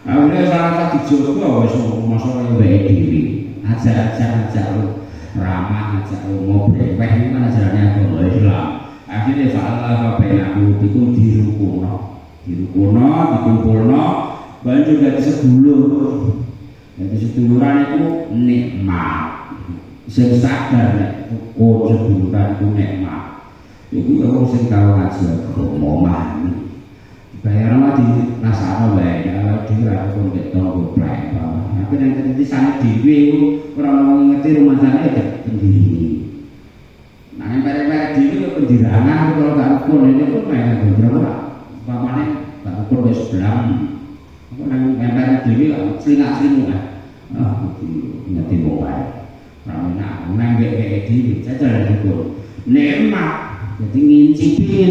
Akhirnya salah satu dijogo wis masalah yang baik diri. Ajar-ajar lu ramah, ajar lu ngobrol, weh ini kan ajarannya agama Islam. Akhirnya salah kabeh aku dikun dirukuno, dikumpulno, banjur dadi sedulur. Dadi seduluran itu nikmat. Sing sadar nek kok seduluran itu nikmat. Iku ya wong sing tau ngaji omah. Bayar mah di rasane wae, ya dhewe ora kok tonggo prek. Tapi nek di sana dhewe iku ora ngerti rumah sana ya pendiri. Nah, perek-perek dhewe yo pendirangan kalau gak ukur ini pun main gondrong ora. Pamane gak ukur wis belang. Apa nang perek dhewe kok slingak-slinguk. Ngerti wae. Ramena nang gek-gek dhewe jajal ukur. Nikmat jadi ngincipi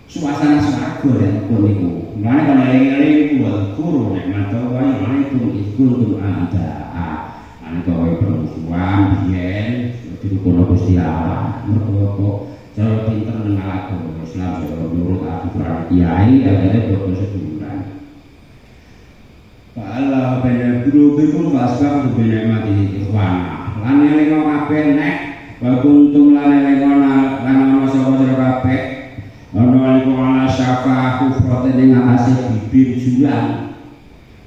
suasana swarga dan koniku. Mulane kalau eling-eling buat guru nek matur wae alaikum izkul anda. Ane kowe permusuhan biyen dirukun Gusti Allah. Mergo cara pinter nang agama Islam menurut aturan kiai akhirnya bodo seduluran. Allah bener guru itu wasbab bener mati ikhwan. Lan eling kabeh nek wa kuntum lan elengona lan ana sapa sira kabeh ana iku ana syafa kufrote ning atase bibir jurang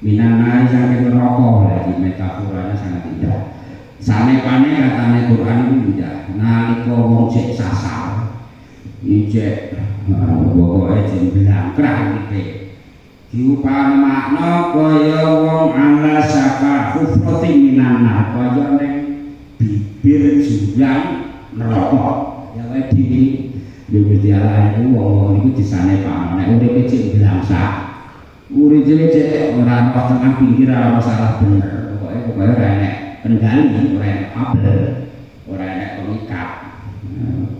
minanai saking neraka lagi metaforanya sangat indah sanepane katane Quran itu indah nalika wong cek sasar ijek pokoke jeng blangkrang iki diupami makna kaya wong ala syafa kufrote minanai kaya ning bibir jurang neraka ya wae diri Gusti Allah iku wong iku disane pamane nek uripe cek blangsak uripe cek ora ana tengah pinggir ora salah bener pokoke ora enek kendali ora enek kabel ora enek pengikat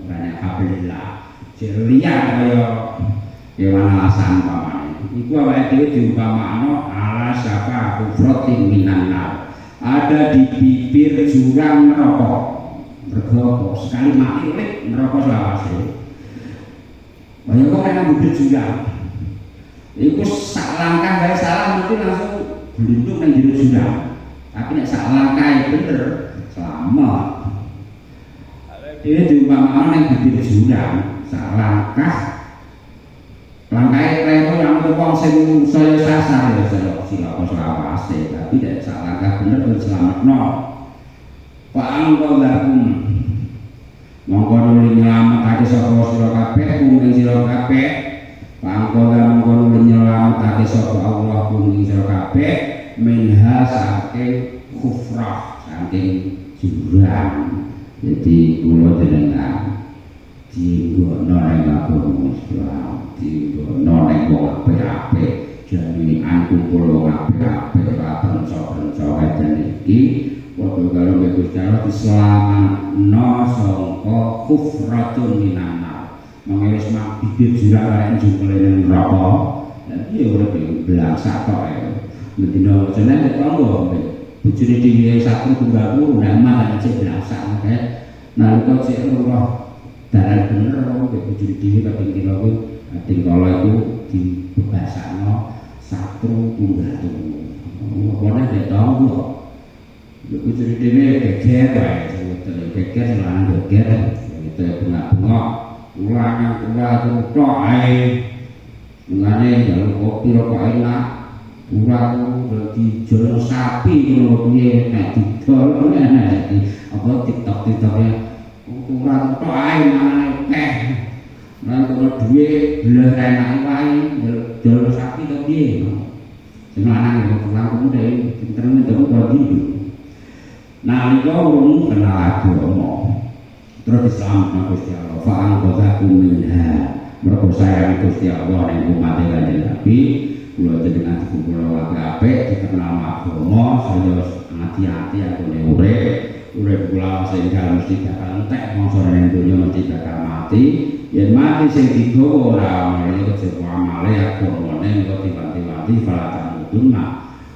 ora enek kabelillah ceria kaya kewan alasan pamane iku awake dhewe diumpamakno ala syafa kufratin minan nar ada di bibir jurang neraka. Mergo sekali mati urip neraka selawase. Banyak kok nang bibir jurang. Iku sak langkah wae salah mesti langsung glundung nang jero jurang. Tapi nek sak langkah bener selamat. Ini diumpamakan nang bibir jurang, sak langkah lemu yang wong sing saya sasar ya sila selawase tapi nek sak langkah bener ben selametno. Pak angko lakum mongko nuli nyelametake sapa sira kabeh kuming sira kabeh. Pak angko lakum nuli nyelametake sapa Allah kuming sira kabeh minha saking kufrah saking jurang. Jadi kula jenengan dienggono ning agama Islam, dienggono ning wong apik-apik, jaminan kumpul wong apik-apik ora penco-penco ngeten iki padha karo Gusti Allah dislametno sangka kufratun minanar. Mangke wis bibir jurang arek jumlah ning neraka. Dadi ora blangsak tok ae. Bedino jeneng nek tangga bojone dhewe satu tunggalku nama cek biasa kae nalika cek roh dalan bener kok bojone dhewe kaping kira ku ating kala iku dibebasakno satu tunggal apa nek tangga bojone dhewe geger wae geger lan geger itu bengak-bengok ulang tok ae ngene jaluk kopi rokok enak urang berarti jono sapi ngono piye nek didol apa TikTok ya urang tok ae manane akeh lan kono duwe beler enak wae jono sapi to piye sing lanang kok urang dhewe pinter to kok iki nalika wong kenal agama terus Islam Gusti Allah fa'al qadakum minha mergo sayang Gusti Allah ning umat Kanjeng Nabi kula jenengan dikumpul apik dikenal agama saya hati-hati aku nek urip kula sing mesti bakal entek mangsa ning donya mesti bakal mati yen mati sing digawa ora ana kecewa amale agamane engko tiba-tiba falatan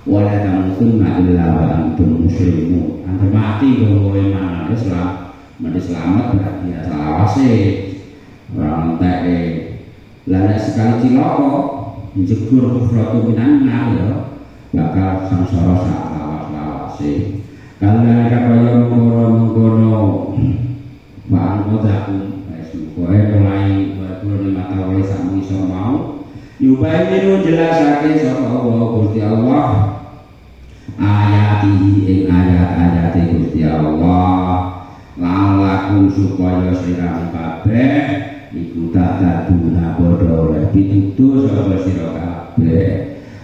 wala tamutunna illa wa antum muslimun antar mati kok iman Islam mati selamat berarti ya selawase orang entek lah sekali ciloko jegur kufratu minanna ya bakal samsara sak lawas-lawase kalian kaya mengkono bang kodaku pokoke mulai kula mata wae sak iso mau yubainu jelasake sapa Allah Gusti Allah ayatihi ing ayat-ayate Gusti Allah lalakum supaya sira kabeh iku tataduna padha oleh pitutur sapa sira kabeh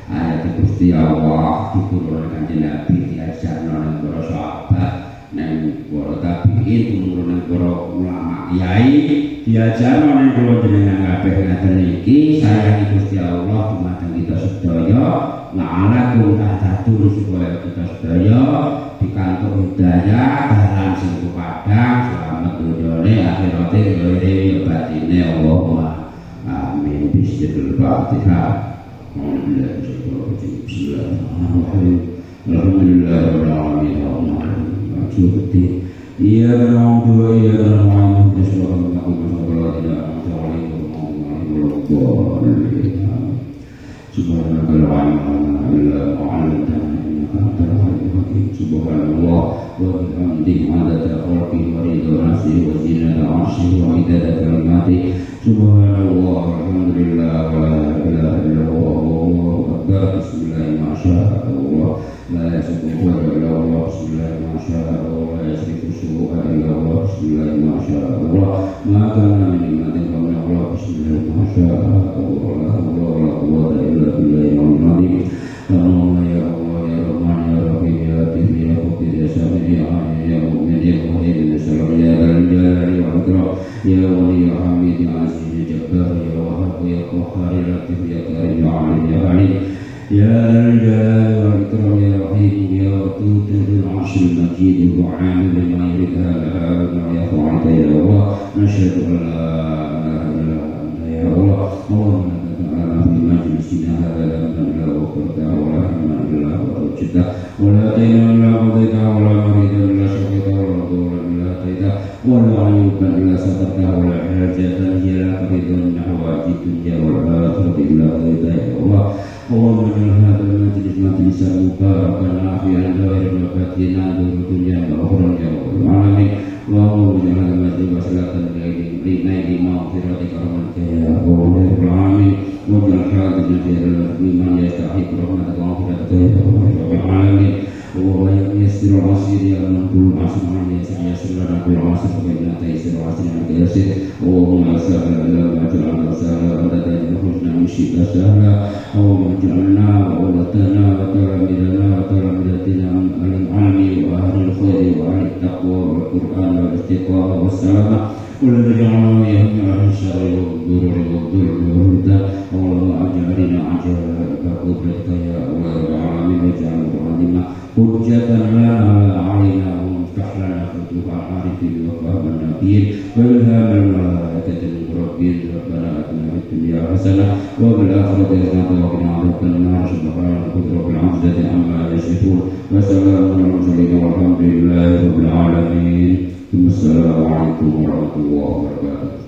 ayat Gusti Allah diturunkan Kanjeng Nabi diajarno nang para sahabat nang para tabi'in tumurun nang para ulama kiai diajarno nang kula jenengan kabeh ngaten iki sayangi Gusti Allah dumateng kita sedaya lalakum tataduna supaya kita sedaya dikantuk hidayah dalam sing padang selamat dunyane akhirate yo batine Allahumma amin bismillahirrahmanirrahim bismillahirrahmanirrahim alhamdulillahirabbil alamin iya na'budu wa iya nasta'in subhanallah wa bihamdihi adada khalqihi wa ridha nafsihi wa zinata 'arshihi wa idada kalimatihi subhanallah walhamdulillah wa la ilaha illallah wallahu akbar bismillahirrahmanirrahim masyaallah la yasbiqu illa Allah bismillahirrahmanirrahim masyaallah la yasbiqu illa Allah bismillahirrahmanirrahim masyaallah ma kana min ni'matin fa min Allah bismillahirrahmanirrahim masyaallah la hawla wa la quwwata illa billahil 'aliyyil 'azhim ya Allah ya Rahman ya Rahim ya Latif ya Qadir ya Sami ya Ali ya Mu'min ya Muhid ya Salam ya Dzal Jalali wal Ikram ya Wali ya Hamid ya Aziz ya Jabbar ya Wahhab ya Qahhar ya Latif ya Karim ya Alim ya Alim ya Dzal Jalali wal Ikram ya Rahim ya Wadud ya Arsyil Majid wa 'amil ma yuridha ya Fa'alta ya Allah nasyhadu an la ilaha illa anta ya Allah Allahumma fi majlisina hadza la uqta wa la hamma illa wajidta wa la tayna illa qadita wa la marida illa shafita wa la dawla illa taita wa la ayyuba illa satarta wa la hajatan illa qaridun hawajidun ya wal akhirati illa taita ya Allah Allahumma ja'al hadzal majlis majlisan mubarakan afiyan dhairan batinan dunya wa ukhra ya rabbal alamin Allahumma ja'al hadzal majlis wasilatan ilahi maghfiratika ya rabbal alamin وجعل حاجتنا في من يستحق رحمتك ومغفرتك يا رب العالمين وهو يسر العسير يا من كل عسر عن يسر لنا كل عسر فإن تيسر عسر عنك يسر اللهم سهل إلا ما جعلنا سهلا وأنت تجعل الحزن من شئت سهلا اللهم اجعلنا وولدتنا وتلامذنا وتلامذتنا من العلم وأهل الخير وأهل التقوى والقرآن والاستقامة والسلامة والذي جعلنا يهدي عن الشر والضرر والضر والهدى اللهم اجعلنا عجائب قدرتك يا رب العالمين واجعل العلم حجة لنا علينا وافتح لنا العارفين وفهم النبيين وإلهام الملائكة المقربين ربنا آتنا في الدنيا حسنة وفي الآخرة حسنة وقنا عذاب النار سبحانك رب العزة عما يصفون وسلام على المرسلين والحمد لله رب العالمين. السلام عليكم ورحمة الله وبركاته.